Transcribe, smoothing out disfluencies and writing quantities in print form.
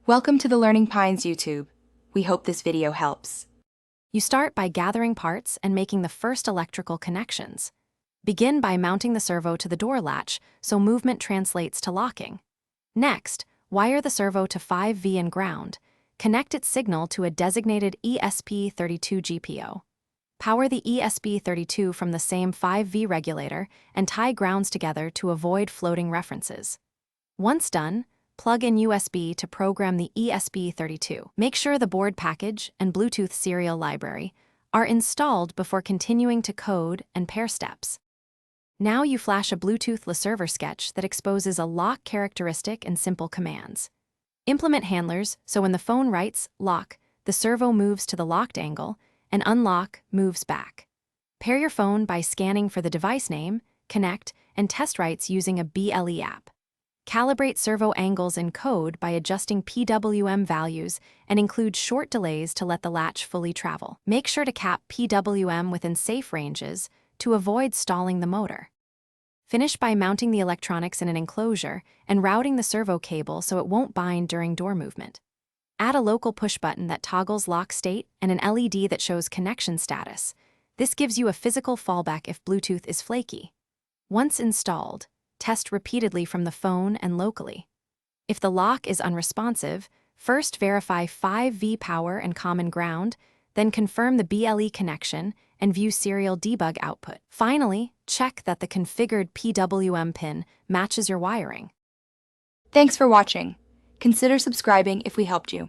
Welcome to the Learning Pines YouTube. We hope this video helps. You start by gathering parts and making the first electrical connections. Begin by mounting the servo to the door latch so movement translates to locking. Next, wire the servo to 5V and ground. Connect its signal to a designated ESP32 GPO. Power the ESP32 from the same 5V regulator and tie grounds together to avoid floating references. Once done, plug in USB to program the ESP32. Make sure the board package and Bluetooth serial library are installed before continuing to code and pair steps. Now you flash a Bluetooth LeServer sketch that exposes a lock characteristic and simple commands. Implement handlers so when the phone writes lock, the servo moves to the locked angle, and unlock moves back. Pair your phone by scanning for the device name, connect, and test writes using a BLE app. Calibrate servo angles in code by adjusting PWM values and include short delays to let the latch fully travel. Make sure to cap PWM within safe ranges to avoid stalling the motor. Finish by mounting the electronics in an enclosure and routing the servo cable so it won't bind during door movement. Add a local push button that toggles lock state and an LED that shows connection status. This gives you a physical fallback if Bluetooth is flaky. Once installed, test repeatedly from the phone and locally. If the lock is unresponsive, first verify 5V power and common ground, then confirm the BLE connection and view serial debug output. Finally, check that the configured PWM pin matches your wiring. Thanks for watching. Consider subscribing if we helped you.